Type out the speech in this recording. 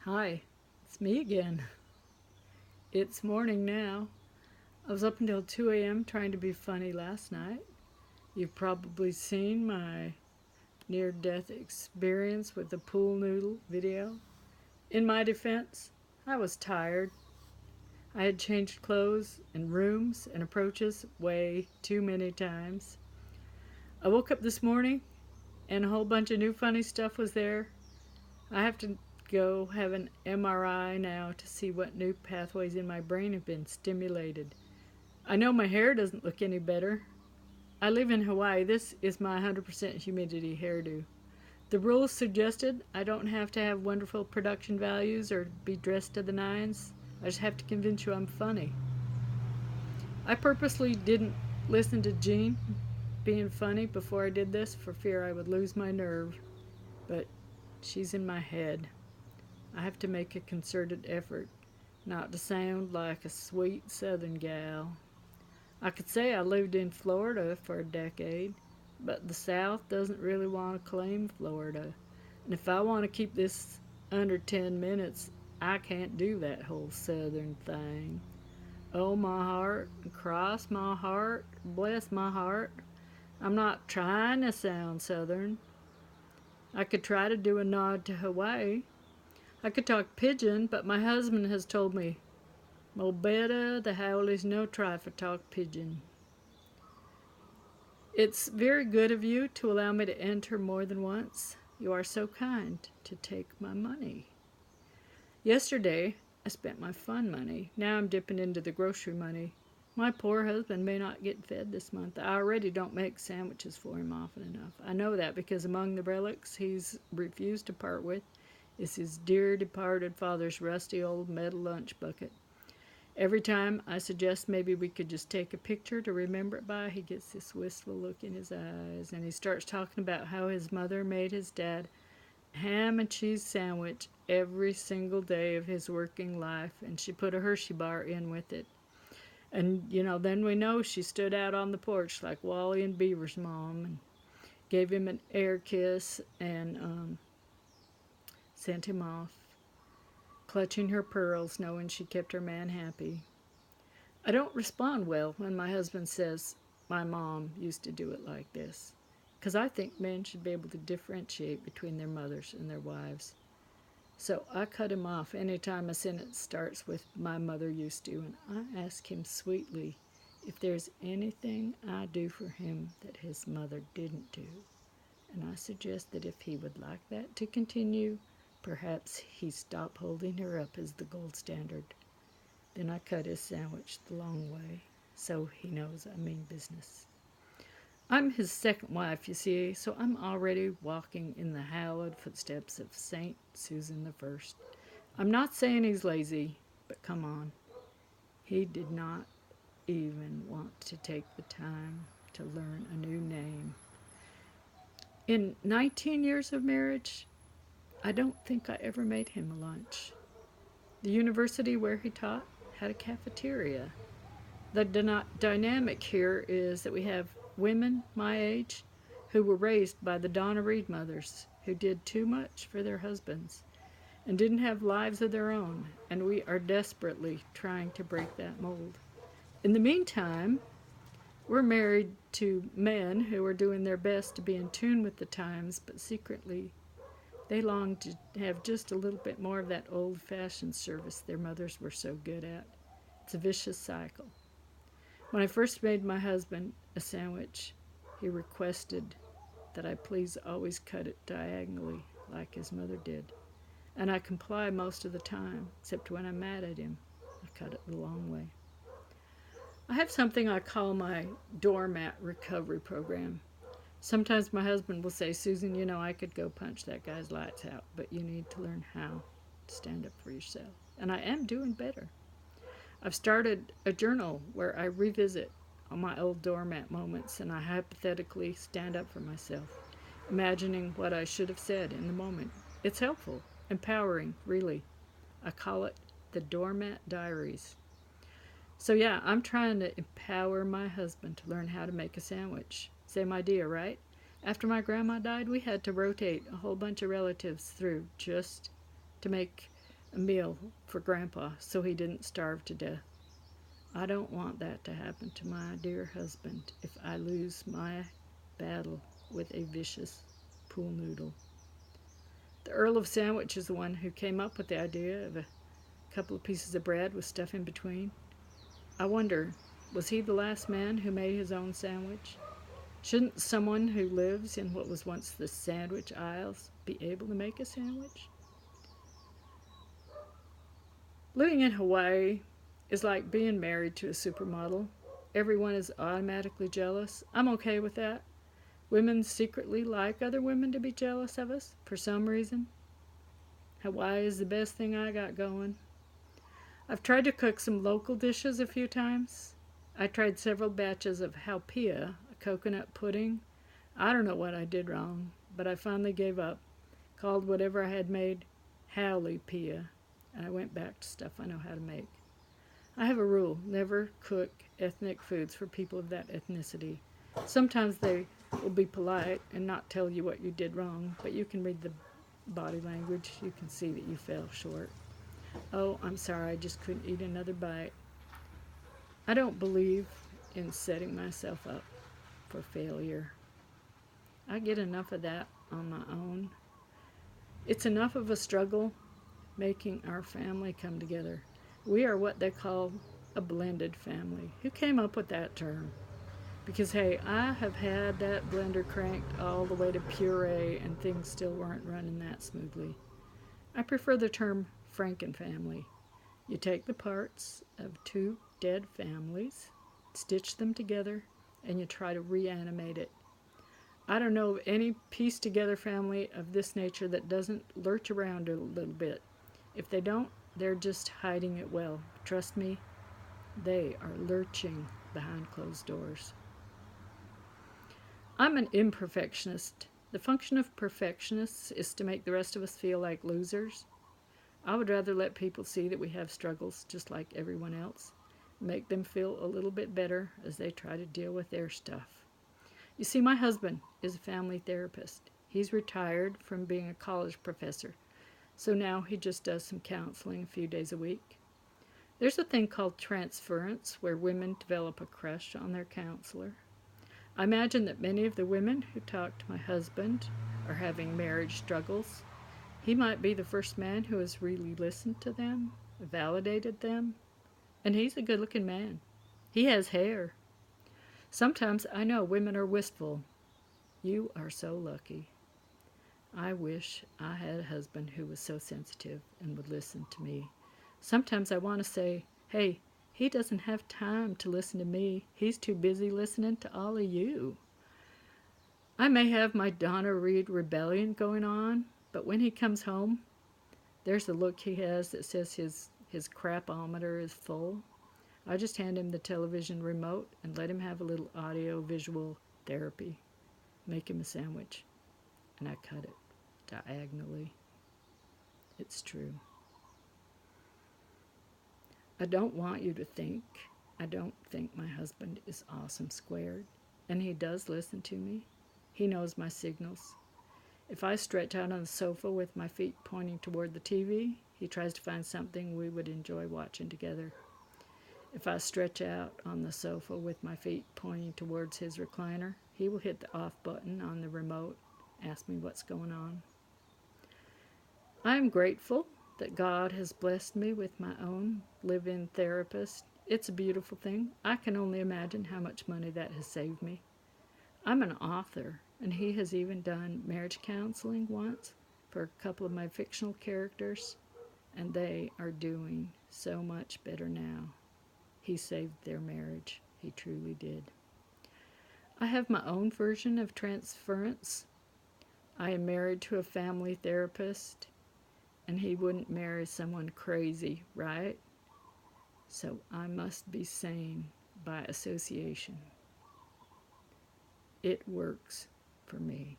Hi, it's me again. It's morning now. I was up until 2 a.m. trying to be funny last night. You've probably seen my near death experience with the pool noodle video. In my defense, I was tired. I had changed clothes and rooms and approaches way too many times. I woke up this morning and a whole bunch of new funny stuff was there. I have to go have an MRI now to see what new pathways in my brain have been stimulated. I know my hair doesn't look any better. I live in Hawaii. This is my 100% humidity hairdo. The rules suggested I don't have to have wonderful production values or be dressed to the nines. I just have to convince you I'm funny. I purposely didn't listen to Jean being funny before I did this for fear I would lose my nerve. But she's in my head. I have to make a concerted effort not to sound like a sweet southern gal. I could say I lived in Florida for a decade, but the South doesn't really want to claim Florida. And if I want to keep this under 10 minutes, I can't do that whole southern thing. Oh, my heart, cross my heart, bless my heart. I'm not trying to sound southern. I could try to do a nod to Hawaii. I could talk pidgin, but my husband has told me, "Mo better the howlies no try for talk pidgin." It's very good of you to allow me to enter more than once. You are so kind to take my money. Yesterday, I spent my fun money. Now I'm dipping into the grocery money. My poor husband may not get fed this month. I already don't make sandwiches for him often enough. I know that because among the relics he's refused to part with is his dear departed father's rusty old metal lunch bucket. Every time I suggest maybe we could just take a picture to remember it by, he gets this wistful look in his eyes and he starts talking about how his mother made his dad a ham and cheese sandwich every single day of his working life, and she put a Hershey bar in with it. And, then we know she stood out on the porch like Wally and Beaver's mom and gave him an air kiss and sent him off, clutching her pearls, knowing she kept her man happy. I don't respond well when my husband says my mom used to do it like this, because I think men should be able to differentiate between their mothers and their wives. So I cut him off anytime a sentence starts with my mother used to, and I ask him sweetly if there's anything I do for him that his mother didn't do. And I suggest that if he would like that to continue, perhaps he stop holding her up as the gold standard. Then I cut his sandwich the long way, so he knows I mean business. I'm his second wife, you see, so I'm already walking in the hallowed footsteps of Saint Susan the First. I'm not saying he's lazy, but come on. He did not even want to take the time to learn a new name. In 19 years of marriage, I don't think I ever made him a lunch. The university where he taught had a cafeteria. The dynamic here is that we have women my age who were raised by the Donna mothers who did too much for their husbands and didn't have lives of their own, and we are desperately trying to break that mold. In the meantime, we're married to men who are doing their best to be in tune with the times, but secretly they long to have just a little bit more of that old-fashioned service their mothers were so good at. It's a vicious cycle. When I first made my husband a sandwich, he requested that I please always cut it diagonally like his mother did. And I comply most of the time, except when I'm mad at him. I cut it the long way. I have something I call my doormat recovery program. Sometimes my husband will say, "Susan, I could go punch that guy's lights out, but you need to learn how to stand up for yourself." And I am doing better. I've started a journal where I revisit all my old doormat moments and I hypothetically stand up for myself, imagining what I should have said in the moment. It's helpful, empowering, really. I call it the Doormat Diaries. So yeah, I'm trying to empower my husband to learn how to make a sandwich. Same idea, right? After my grandma died, we had to rotate a whole bunch of relatives through just to make a meal for Grandpa so he didn't starve to death. I don't want that to happen to my dear husband if I lose my battle with a vicious pool noodle. The Earl of Sandwich is the one who came up with the idea of a couple of pieces of bread with stuff in between. I wonder, was he the last man who made his own sandwich? Shouldn't someone who lives in what was once the sandwich aisles be able to make a sandwich? Living in Hawaii is like being married to a supermodel. Everyone is automatically jealous. I'm okay with that. Women secretly like other women to be jealous of us for some reason. Hawaii is the best thing I got going. I've tried to cook some local dishes a few times. I tried several batches of haupia, a coconut pudding. I don't know what I did wrong, but I finally gave up, called whatever I had made haole pia, and I went back to stuff I know how to make. I have a rule, never cook ethnic foods for people of that ethnicity. Sometimes they will be polite and not tell you what you did wrong, but you can read the body language. You can see that you fell short. Oh, I'm sorry, I just couldn't eat another bite. I don't believe in setting myself up for failure. I get enough of that on my own. It's enough of a struggle making our family come together. We are what they call a blended family. Who came up with that term? Because, hey, I have had that blender cranked all the way to puree and things still weren't running that smoothly. I prefer the term Frankenfamily. You take the parts of two dead families, stitch them together, and you try to reanimate it. I don't know of any pieced together family of this nature that doesn't lurch around a little bit. If they don't, they're just hiding it well. Trust me, they are lurching behind closed doors. I'm an imperfectionist. The function of perfectionists is to make the rest of us feel like losers. I would rather let people see that we have struggles just like everyone else, make them feel a little bit better as they try to deal with their stuff. You see, my husband is a family therapist. He's retired from being a college professor, so now he just does some counseling a few days a week. There's a thing called transference where women develop a crush on their counselor. I imagine that many of the women who talk to my husband are having marriage struggles. He might be the first man who has really listened to them, validated them, and he's a good-looking man. He has hair. Sometimes I know women are wistful. You are so lucky. I wish I had a husband who was so sensitive and would listen to me. Sometimes I want to say, hey, he doesn't have time to listen to me. He's too busy listening to all of you. I may have my Donna Reed rebellion going on, but when he comes home, there's a look he has that says his crapometer is full. I just hand him the television remote and let him have a little audio-visual therapy. Make him a sandwich, and I cut it diagonally. It's true. I don't want you to think I don't think my husband is awesome squared, and he does listen to me. He knows my signals. If I stretch out on the sofa with my feet pointing toward the TV, he tries to find something we would enjoy watching together. If I stretch out on the sofa with my feet pointing towards his recliner, he will hit the off button on the remote, ask me what's going on. I am grateful that God has blessed me with my own live-in therapist. It's a beautiful thing. I can only imagine how much money that has saved me. I'm an author, and he has even done marriage counseling once for a couple of my fictional characters, and they are doing so much better now. He saved their marriage. He truly did. I have my own version of transference. I am married to a family therapist, and he wouldn't marry someone crazy, right? So I must be sane by association. It works for me.